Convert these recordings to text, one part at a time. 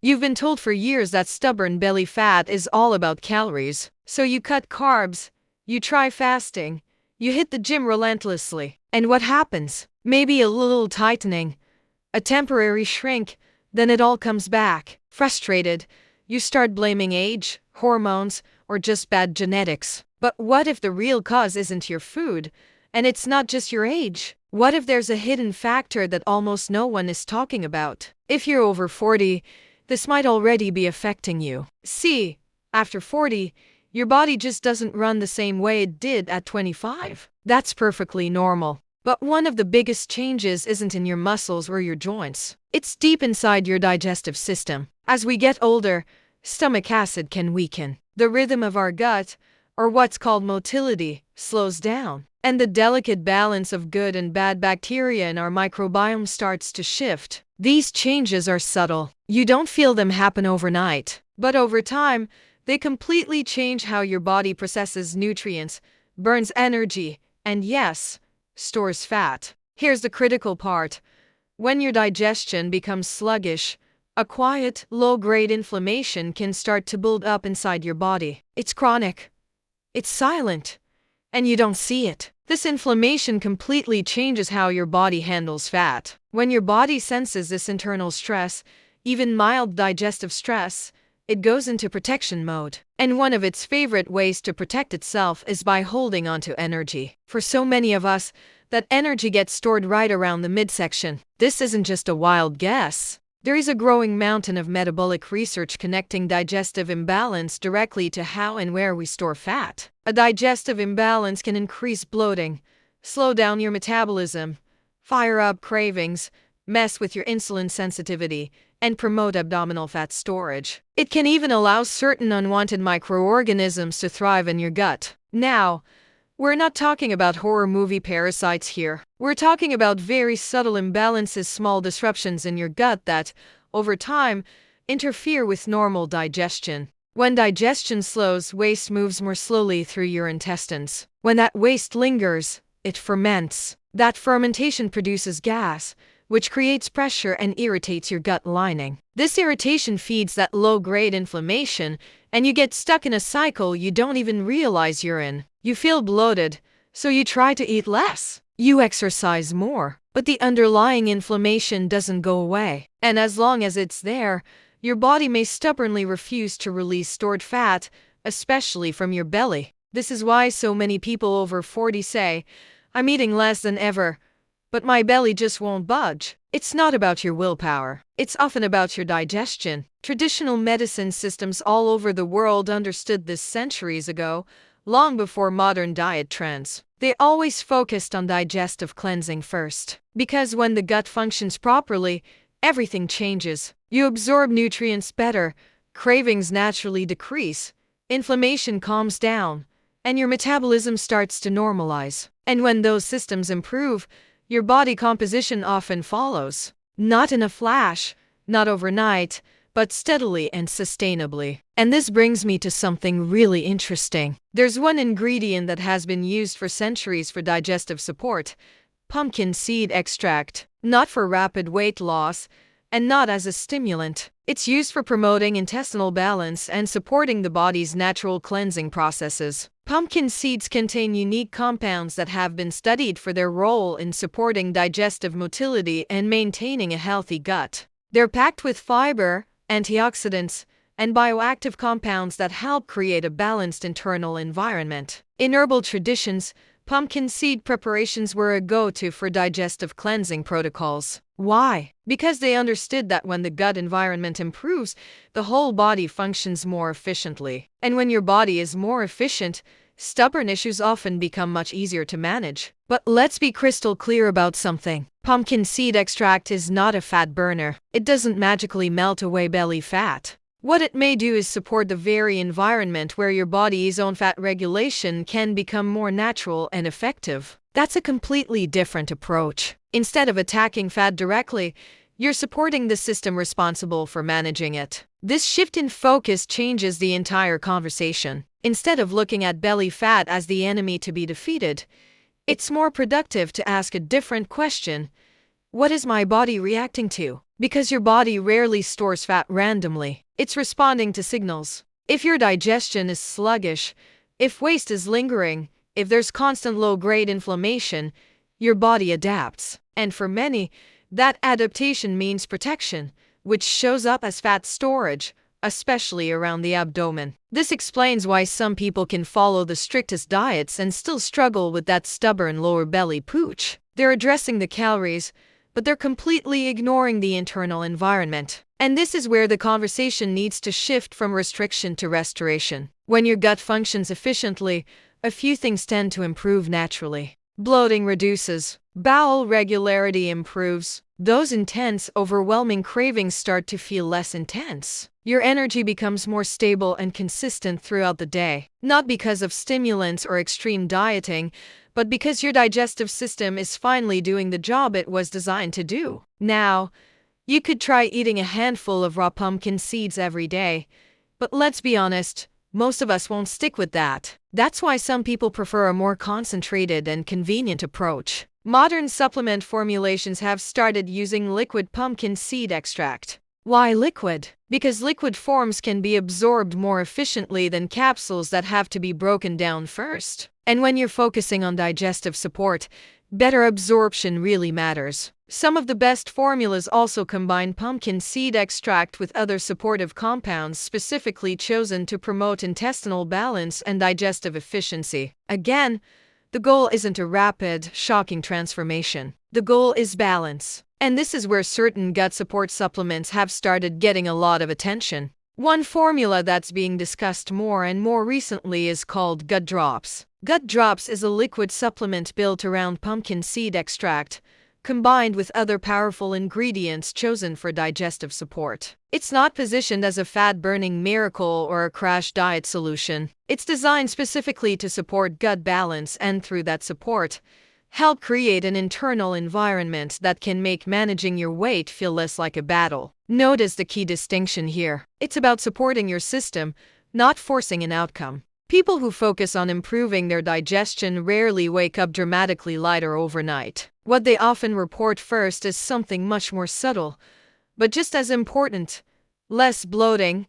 You've been told for years that stubborn belly fat is all about calories. So you cut carbs, you try fasting, you hit the gym relentlessly. And what happens? Maybe a little tightening, a temporary shrink, then it all comes back. Frustrated, you start blaming age, hormones, or just bad genetics. But what if the real cause isn't your food, and it's not just your age? What if there's a hidden factor that almost no one is talking about? If you're over 40, this might already be affecting you. See, after 40, your body just doesn't run the same way it did at 25. That's perfectly normal. But one of the biggest changes isn't in your muscles or your joints. It's deep inside your digestive system. As we get older, stomach acid can weaken. The rhythm of our gut, or what's called motility, slows down. And the delicate balance of good and bad bacteria in our microbiome starts to shift. These changes are subtle. You don't feel them happen overnight. But over time, they completely change how your body processes nutrients, burns energy, and yes, stores fat. Here's the critical part. When your digestion becomes sluggish, a quiet, low-grade inflammation can start to build up inside your body. It's chronic. It's silent. And you don't see it. This inflammation completely changes how your body handles fat. When your body senses this internal stress, even mild digestive stress, it goes into protection mode. And one of its favorite ways to protect itself is by holding onto energy. For so many of us, that energy gets stored right around the midsection. This isn't just a wild guess. There is a growing mountain of metabolic research connecting digestive imbalance directly to how and where we store fat. A digestive imbalance can increase bloating, slow down your metabolism, fire up cravings, mess with your insulin sensitivity, and promote abdominal fat storage. It can even allow certain unwanted microorganisms to thrive in your gut. Now, we're not talking about horror movie parasites here. We're talking about very subtle imbalances, small disruptions in your gut that, over time, interfere with normal digestion. When digestion slows, waste moves more slowly through your intestines. When that waste lingers, it ferments. That fermentation produces gas, which creates pressure and irritates your gut lining. This irritation feeds that low-grade inflammation, and you get stuck in a cycle you don't even realize you're in. You feel bloated, so you try to eat less. You exercise more, but the underlying inflammation doesn't go away. And as long as it's there, your body may stubbornly refuse to release stored fat, especially from your belly. This is why so many people over 40 say, "I'm eating less than ever, but my belly just won't budge." It's not about your willpower. It's often about your digestion. Traditional medicine systems all over the world understood this centuries ago, long before modern diet trends. They always focused on digestive cleansing first. Because when the gut functions properly, everything changes. You absorb nutrients better, cravings naturally decrease, inflammation calms down, and your metabolism starts to normalize. And when those systems improve, your body composition often follows. Not in a flash, not overnight, but steadily and sustainably. And this brings me to something really interesting. There's one ingredient that has been used for centuries for digestive support: pumpkin seed extract. Not for rapid weight loss, and not as a stimulant. It's used for promoting intestinal balance and supporting the body's natural cleansing processes. Pumpkin seeds contain unique compounds that have been studied for their role in supporting digestive motility and maintaining a healthy gut. They're packed with fiber, antioxidants, and bioactive compounds that help create a balanced internal environment. In herbal traditions, pumpkin seed preparations were a go-to for digestive cleansing protocols. Why? Because they understood that when the gut environment improves, the whole body functions more efficiently. And when your body is more efficient, stubborn issues often become much easier to manage. But let's be crystal clear about something. Pumpkin seed extract is not a fat burner. It doesn't magically melt away belly fat. What it may do is support the very environment where your body's own fat regulation can become more natural and effective. That's a completely different approach. Instead of attacking fat directly, you're supporting the system responsible for managing it. This shift in focus changes the entire conversation. Instead of looking at belly fat as the enemy to be defeated, it's more productive to ask a different question. What is my body reacting to? Because your body rarely stores fat randomly. It's responding to signals. If your digestion is sluggish, if waste is lingering, if there's constant low-grade inflammation, your body adapts. And for many, that adaptation means protection, which shows up as fat storage, especially around the abdomen. This explains why some people can follow the strictest diets and still struggle with that stubborn lower belly pooch. They're addressing the calories, but they're completely ignoring the internal environment. And this is where the conversation needs to shift from restriction to restoration. When your gut functions efficiently, a few things tend to improve naturally. Bloating reduces. Bowel regularity improves. Those intense, overwhelming cravings start to feel less intense. Your energy becomes more stable and consistent throughout the day, not because of stimulants or extreme dieting, but because your digestive system is finally doing the job it was designed to do. Now, you could try eating a handful of raw pumpkin seeds every day, but let's be honest, most of us won't stick with that. That's why some people prefer a more concentrated and convenient approach. Modern supplement formulations have started using liquid pumpkin seed extract. Why liquid? Because liquid forms can be absorbed more efficiently than capsules that have to be broken down first. And when you're focusing on digestive support, better absorption really matters. Some of the best formulas also combine pumpkin seed extract with other supportive compounds specifically chosen to promote intestinal balance and digestive efficiency. Again, the goal isn't a rapid, shocking transformation. The goal is balance. And this is where certain gut support supplements have started getting a lot of attention. One formula that's being discussed more and more recently is called Gut Drops. Gut Drops is a liquid supplement built around pumpkin seed extract, combined with other powerful ingredients chosen for digestive support. It's not positioned as a fat-burning miracle or a crash diet solution. It's designed specifically to support gut balance and, through that support, help create an internal environment that can make managing your weight feel less like a battle. Notice the key distinction here. It's about supporting your system, not forcing an outcome. People who focus on improving their digestion rarely wake up dramatically lighter overnight. What they often report first is something much more subtle, but just as important: less bloating,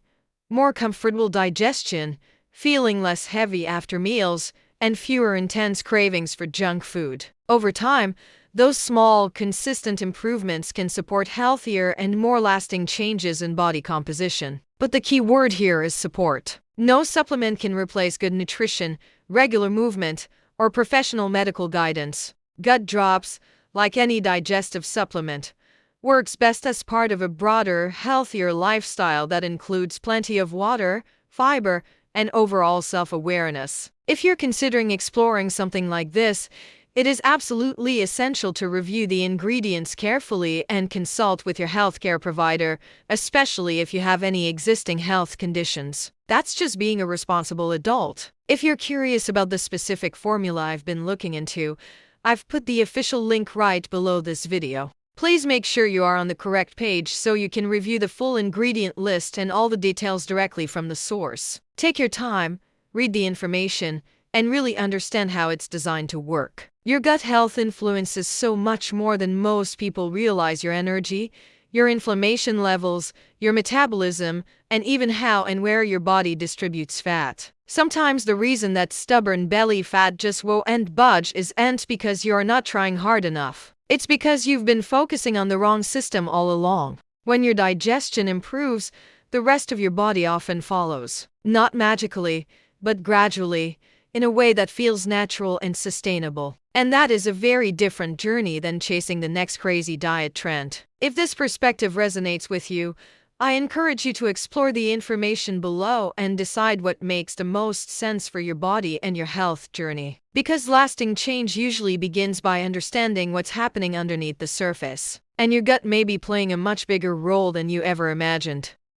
more comfortable digestion, feeling less heavy after meals, and fewer intense cravings for junk food. Over time, those small, consistent improvements can support healthier and more lasting changes in body composition. But the key word here is support. No supplement can replace good nutrition, regular movement, or professional medical guidance. Gut Drops, like any digestive supplement, works best as part of a broader, healthier lifestyle that includes plenty of water, fiber, and overall self-awareness. If you're considering exploring something like this, it is absolutely essential to review the ingredients carefully and consult with your healthcare provider, especially if you have any existing health conditions. That's just being a responsible adult. If you're curious about the specific formula I've been looking into, I've put the official link right below this video. Please make sure you are on the correct page so you can review the full ingredient list and all the details directly from the source. Take your time, read the information, and really understand how it's designed to work. Your gut health influences so much more than most people realize: your energy, your inflammation levels, your metabolism, and even how and where your body distributes fat. Sometimes the reason that stubborn belly fat just won't budge isn't because you're not trying hard enough. It's because you've been focusing on the wrong system all along. When your digestion improves, the rest of your body often follows. Not magically, but gradually, in a way that feels natural and sustainable. And that is a very different journey than chasing the next crazy diet trend. If this perspective resonates with you, I encourage you to explore the information below and decide what makes the most sense for your body and your health journey. Because lasting change usually begins by understanding what's happening underneath the surface. And your gut may be playing a much bigger role than you ever imagined.